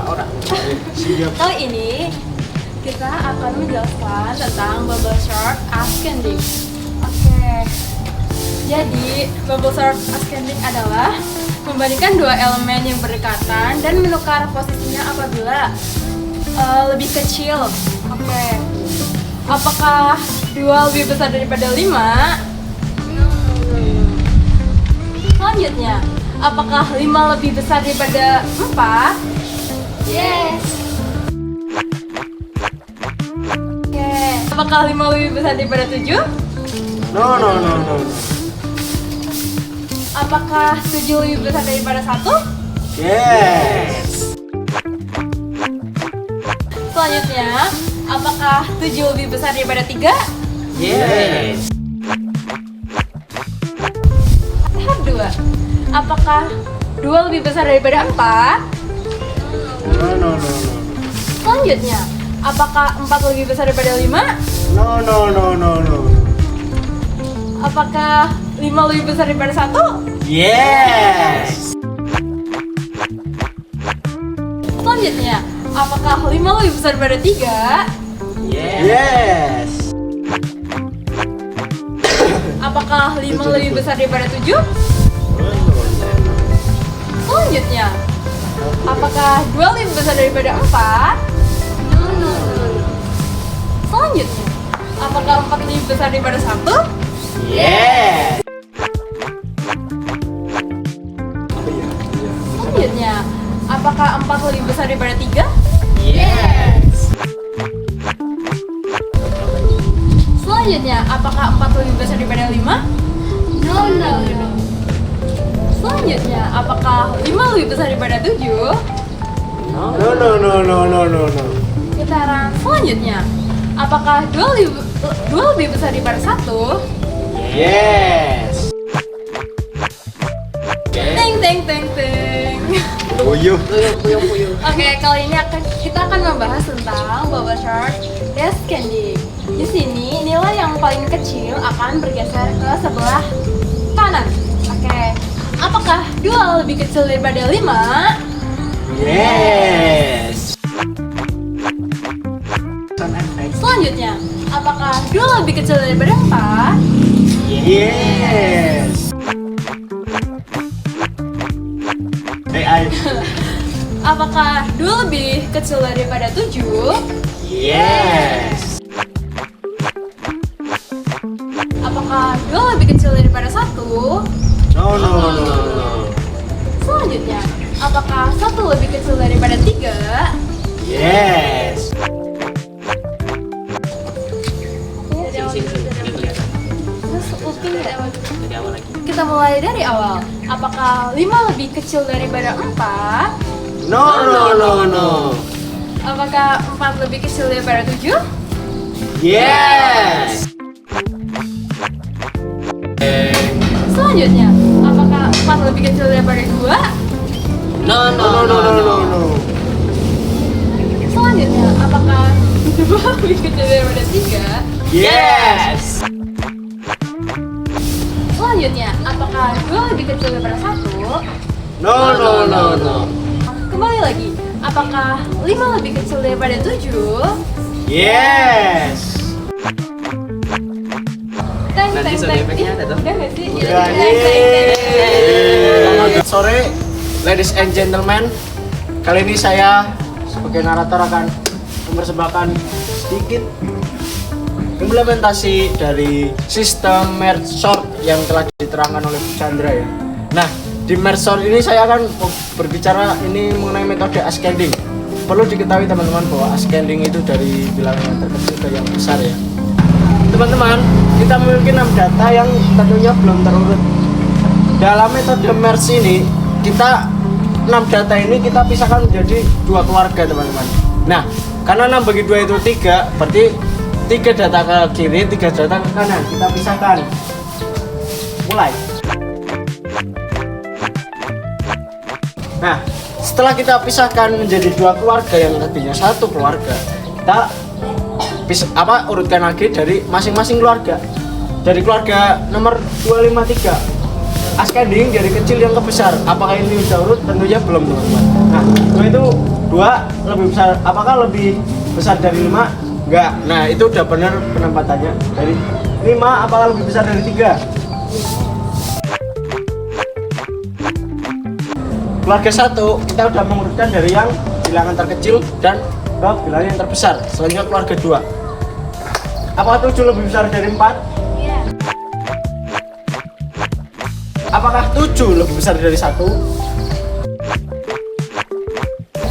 ora. Siap. Kali ini kita akan menjelaskan tentang bubble shark ascending. Oke. Jadi, bubble shark ascending adalah membandingkan dua elemen yang berdekatan dan menukar posisinya apabila lebih kecil. Oke. Apakah 2 lebih besar daripada 5? Selanjutnya, apakah 5 lebih besar daripada 4? Yes. Oke. Apakah 5 lebih besar daripada 7? No. Apakah 7 lebih besar daripada 1? Yes. Selanjutnya, apakah 7 lebih besar daripada 3? Yes. Tahap 2. Apakah 2 lebih besar daripada 4? No. Selanjutnya, apakah 4 lebih besar daripada 5? No. Apakah 5 lebih besar daripada 1? Yes. Selanjutnya, apakah 5 lebih besar daripada 3? Yes. Apakah 5 lebih besar daripada 7? Selanjutnya, apakah 2 lebih besar daripada 4? Selanjutnya, apakah 4 lebih besar daripada 1? Yes. Selanjutnya, apakah 4 lebih besar daripada 3? Yes. Selanjutnya, apakah 4 lebih besar daripada 5? No. Selanjutnya, apakah 5 lebih besar daripada 7? No. Putaran selanjutnya, apakah 2 lebih besar daripada 1? Yes. Teng. Puyuh. Oke, kali ini kita akan membahas tentang bubble shark ascending. Di sini nilai yang paling kecil akan bergeser ke sebelah kanan. Oke, apakah 2 lebih kecil daripada 5? Yes. Selanjutnya, apakah 2 lebih kecil daripada 4? Yes. Apakah 2 lebih kecil daripada 7? Yes. Apakah 2 lebih kecil daripada 1? No. Selanjutnya, apakah 1 lebih kecil daripada 3? Yes. Terus uping ya? Kita mulai dari awal. Apakah 5 lebih kecil daripada 4? No. Apakah 4 lebih kecil daripada 7? Yes. Selanjutnya, apakah 4 lebih kecil daripada 2? No. Selanjutnya, apakah 2 lebih kecil daripada 3? Yes. Selanjutnya, apakah 2 lebih kecil daripada 1? No. Kembali lagi, apakah 5 lebih kecil daripada 7? Yes. Teng. Udah nggak sih? Selamat sore, ladies and gentlemen. Kali ini saya sebagai narator akan mempersembahkan sedikit implementasi dari sistem merge sort yang telah diterangkan oleh Bu Chandra ya. Nah, di merge sort ini saya akan berbicara ini mengenai metode ascending. Perlu diketahui teman-teman bahwa ascending itu dari bilangan yang terkecil ke yang besar ya. Teman-teman, kita memiliki 6 data yang tentunya belum terurut. Dalam metode merge ini, kita 6 data ini kita pisahkan menjadi 2 keluarga teman-teman. Nah, karena 6 bagi 2 itu 3, berarti 3 data ke kiri, 3 data ke kanan. Kita pisahkan. Mulai. Nah, setelah kita pisahkan menjadi 2 keluarga yang tadinya 1 keluarga, kita urutkan lagi dari masing-masing keluarga. Dari keluarga nomor 253 ascending dari kecil yang ke besar. Apakah ini udah urut? Tentunya belum, teman-teman. Nah, dua lebih besar. Apakah lebih besar dari 5? Enggak. Nah, itu udah benar penempatannya. Dari 5 apakah lebih besar dari 3? Keluarga 1 kita udah mengurutkan dari yang bilangan terkecil dan ke bilangan yang terbesar. Selanjutnya keluarga 2. Apakah 7 lebih besar dari 4? Iya. Apakah 7 lebih besar dari 1?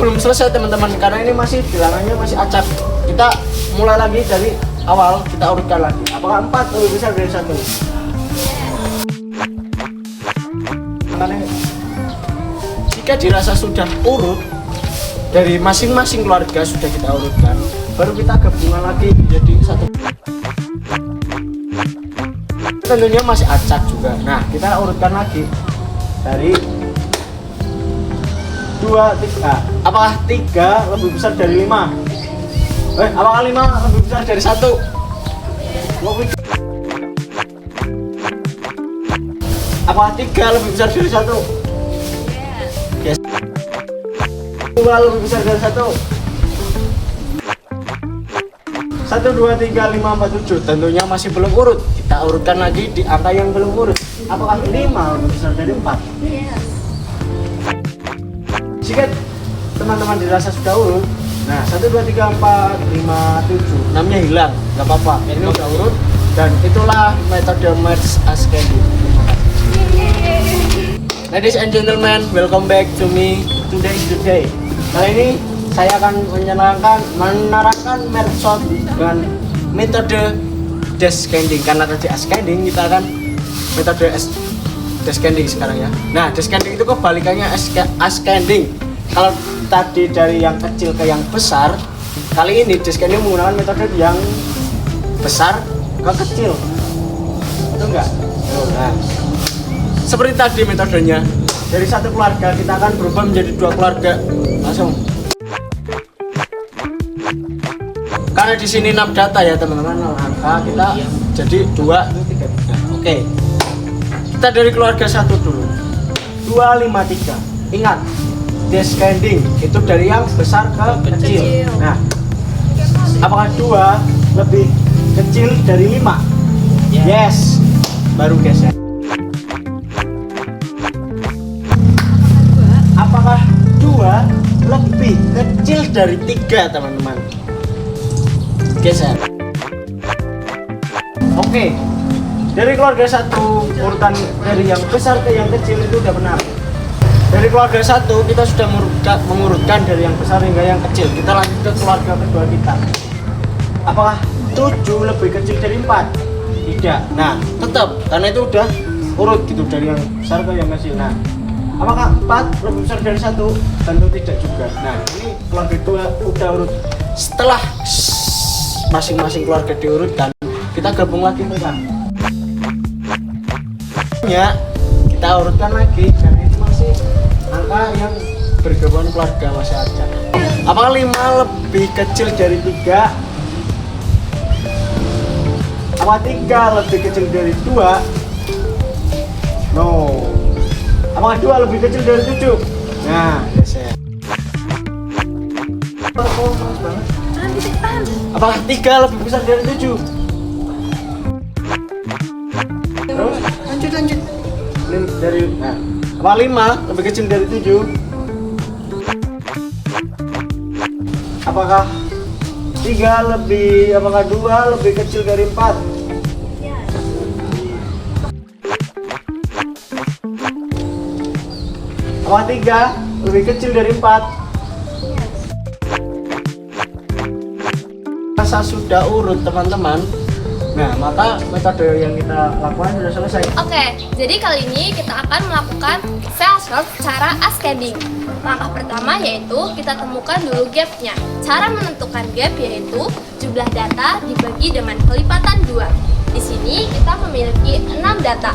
Belum selesai, teman-teman, karena ini masih bilangannya masih acak. Kita mulai lagi dari awal, kita urutkan lagi. Apakah 4 lebih besar dari 1? Makanya jika dirasa sudah urut dari masing-masing keluarga sudah kita urutkan, baru kita gabungan lagi menjadi satu. Tentunya masih acak juga. Nah, kita urutkan lagi dari 2, 3. Apakah 3 lebih besar dari 5? Apakah 5 lebih besar dari 1? Apakah 3 lebih besar dari 1? Yes. 2 lebih besar dari 1? 1, 2, 3, 5, 4, 7. Tentunya masih belum urut. Kita urutkan lagi di angka yang belum urut. Apakah 5 lebih besar dari 4? Yes. Jika teman-teman dirasa sudah urut, nah 1, 2, 3, 4, 5, 7 namanya hilang, nggak apa-apa, ini udah urut. Dan itulah metode merge ascending. Ladies and gentlemen, welcome back to me. Today is the day. Kali ini saya akan menerangkan merge sort dengan metode descending. Karena tadi ascending, kita akan metode descending sekarang ya. Nah, descending itu kebalikannya ascending. Kalau tadi dari yang kecil ke yang besar, kali ini descending menggunakan metode yang besar ke kecil. Itu enggak? Nah, seperti tadi metodenya, dari satu keluarga kita akan berubah menjadi 2 keluarga langsung. Karena di sini 6 data ya teman-teman, angka kita jadi 2, 3. Nah, oke. Kita dari keluarga 1 dulu. 2, 5, 3. Ingat, descending itu dari yang besar ke kecil. Nah, apakah 2 lebih kecil dari 5? Yes. Baru geser. Apakah 2 lebih kecil dari 3, teman-teman? Geser. Oke. Dari keluarga 1 urutan dari yang besar ke yang kecil itu udah benar. Dari keluarga 1 kita sudah mengurutkan dari yang besar hingga yang kecil. Kita lanjut ke keluarga kedua kita. Apakah 7 lebih kecil dari 4? Tidak. Nah, tetap karena itu udah urut gitu dari yang besar ke yang kecil. Nah, apakah 4 lebih besar dari 1? Tentu tidak juga. Nah, ini keluarga kedua udah urut. Setelah masing-masing keluarga diurutkan, kita gabung lagi mereka. Ya, kita urutkan lagi karena itu masih angka yang bergabungan keluarga masih ada. Apakah 5 lebih kecil dari 3? Apakah 3 lebih kecil dari 2? No. Apakah 2 lebih kecil dari 7? Nah, geser. Apakah 3 lebih besar dari 7? Terus lanjut. Apakah 5 lebih kecil dari 7? Apakah 2 lebih kecil dari 4? Apakah 3 lebih kecil dari 4? Rasa sudah urut teman-teman. Nah, maka metode yang kita lakukan sudah selesai. Oke, jadi kali ini kita akan melakukan cell sort secara ascending. Langkah pertama yaitu kita temukan dulu gapnya. Cara menentukan gap yaitu jumlah data dibagi dengan kelipatan 2. Di sini kita memiliki 6 data,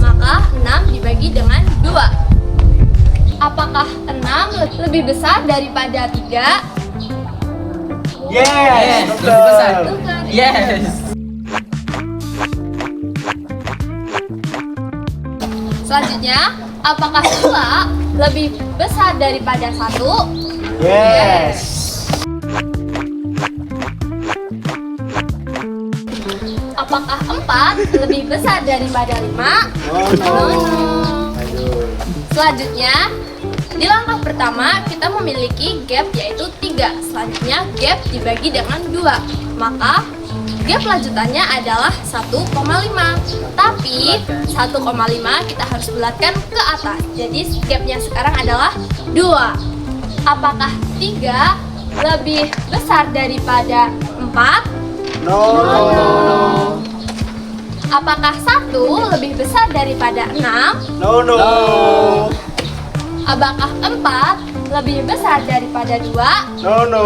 maka 6 dibagi dengan 2. Apakah 6 lebih besar daripada 3? Yes, lebih besar. Bukan. Yes. Selanjutnya, apakah 2 lebih besar daripada 1? Yes. Apakah 4 lebih besar daripada 5? No. No. Selanjutnya, di langkah pertama kita memiliki gap yaitu 3. Selanjutnya gap dibagi dengan 2. Maka gap lanjutannya adalah 1,5. Tapi 1,5 kita harus bulatkan ke atas. Jadi gapnya sekarang adalah 2. Apakah 3 lebih besar daripada 4? No. Apakah 1 lebih besar daripada 6? No. Apakah 4 lebih besar daripada 2? No.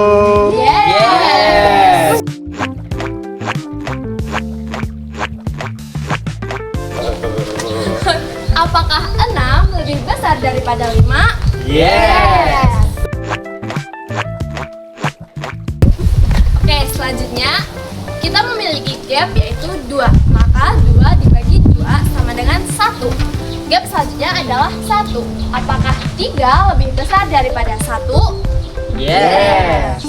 Yes! Apakah 6 lebih besar daripada 5? Yes. Oke, selanjutnya kita memiliki gap yaitu 2. Maka 2 dibagi 2 sama dengan 1. Gap selanjutnya adalah 1. Apakah 3 lebih besar daripada 1? Yes.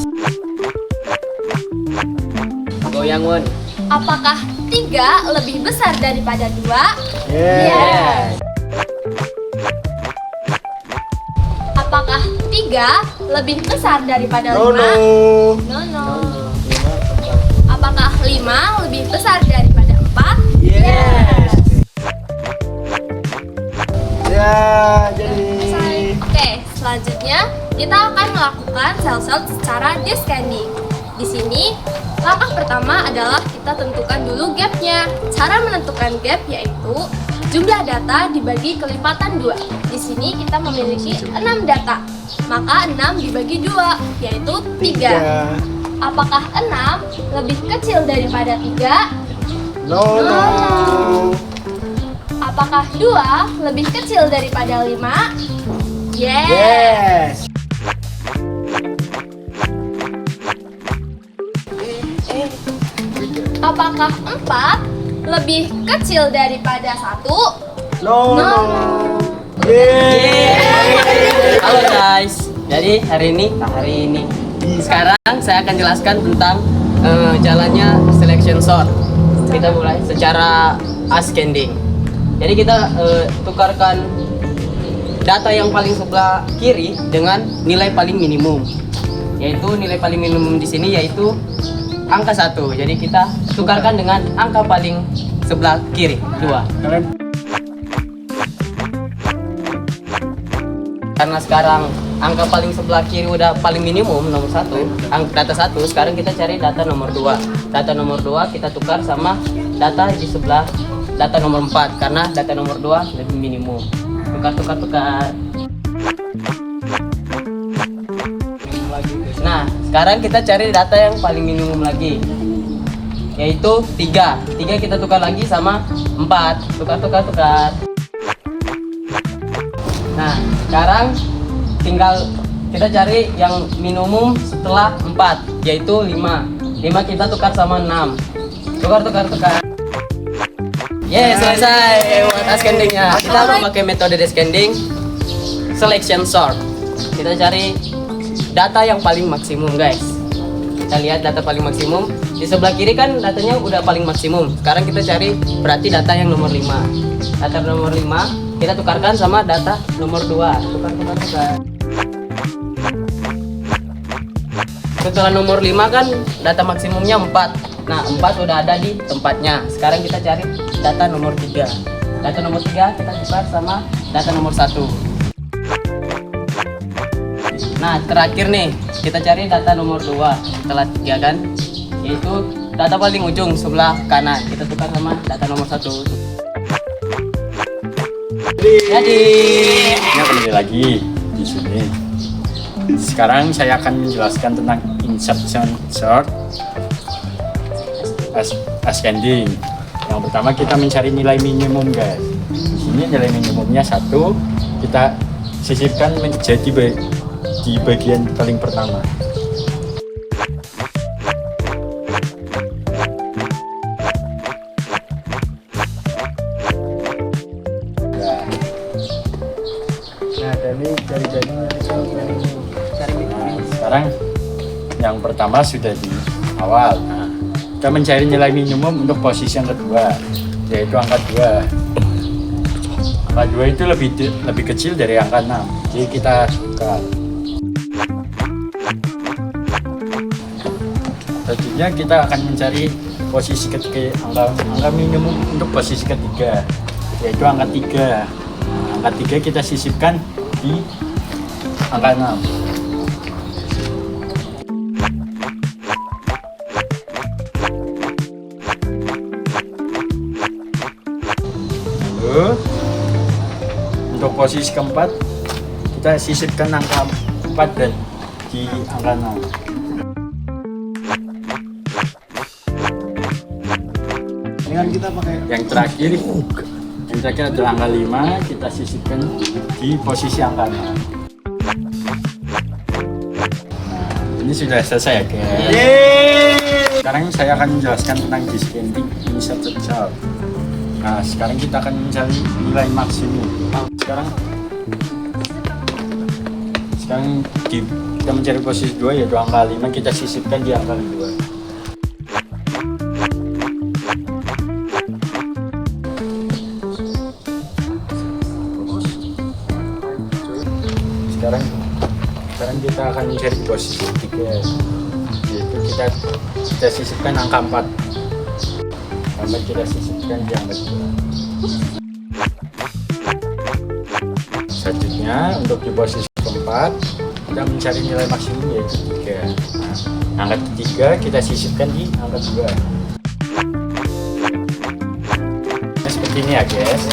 Goyang Won. Apakah 3 lebih besar daripada 2? Yes. Apakah 3 lebih besar daripada 5? No. No. Apakah 5 lebih besar daripada 4? Yes. Ya, jadi. Oke, selanjutnya kita akan melakukan sel-sel secara descending. Di sini, langkah pertama adalah kita tentukan dulu gapnya. Cara menentukan gap yaitu jumlah data dibagi kelipatan 2. Di sini kita memiliki 6 data. Maka 6 dibagi 2, yaitu 3. Apakah 6 lebih kecil daripada 3? No. Apakah 2 lebih kecil daripada 5? Yes. Yes. Apakah 4 lebih kecil daripada 1? No. Yes. Halo guys, jadi hari ini sekarang saya akan jelaskan tentang jalannya selection sort. Kita mulai secara ascending. Jadi kita tukarkan data yang paling sebelah kiri dengan nilai paling minimum. Yaitu nilai paling minimum di sini yaitu angka 1. Jadi kita tukarkan dengan angka paling sebelah kiri 2. Karena sekarang angka paling sebelah kiri udah paling minimum nomor 1, data 1, sekarang kita cari data nomor 2. Data nomor 2 kita tukar sama data di sebelah data nomor 4 karena data nomor 2 lebih minimum. Tukar. Nah, sekarang kita cari data yang paling minimum lagi. Yaitu 3. 3 kita tukar lagi sama 4. Tukar. Nah, sekarang tinggal kita cari yang minimum setelah 4, yaitu 5. 5 kita tukar sama 6. Tukar. Yes, selesai buat ascendingnya. Kita memakai metode descending selection sort. Kita cari data yang paling maksimum, guys. Kita lihat data paling maksimum. Di sebelah kiri kan datanya udah paling maksimum. Sekarang kita cari berarti data yang nomor 5. Data nomor 5 kita tukarkan sama data nomor 2. Tukar. Setelah nomor 5 kan data maksimumnya 4. Nah, 4 udah ada di tempatnya. Sekarang kita cari data nomor 3. Data nomor 3 kita tukar sama data nomor 1. Nah, terakhir nih, kita cari data nomor 2 setelah 3 kan, yaitu data paling ujung sebelah kanan. Kita tukar sama data nomor 1. Jadi, Ini kembali lagi di sini. Sekarang saya akan menjelaskan tentang insertion sort ascending. Yang pertama kita mencari nilai minimum, guys. Di sini nilai minimumnya 1. Kita sisipkan menjadi di bagian paling pertama. Nah, kita cari minimum. Sekarang yang pertama sudah di awal. Nah, kita mencari nilai minimum untuk posisi yang kedua, yaitu angka 2. Angka 2 itu lebih kecil dari angka 6. Jadi kita tukar. Selanjutnya kita akan mencari posisi ketiga, angka minimum untuk posisi ketiga, yaitu angka 3. Nah, angka 3 kita sisipkan di angka 6. Lalu untuk posisi keempat kita sisipkan angka 4 dan di angka 6. Dengan kita pakai Yang terakhir adalah angka 5, kita sisipkan di posisi angka 6. Nah, ini sudah selesai ya guys. Sekarang saya akan menjelaskan tentang descending inserted chart. Nah, sekarang kita akan mencari nilai maksimum. Sekarang kita mencari posisi 2 yaitu angka 5, kita sisipkan di angka 2. Sekarang kita akan mencari posisi 3, yaitu kita sisipkan angka 4. Sampai kita sisipkan di angka 2. Selanjutnya untuk di posisi keempat kita mencari nilai maksimum yaitu 3. Nah, angka 3 kita sisipkan di angka 2. Nah, seperti ini ya guys.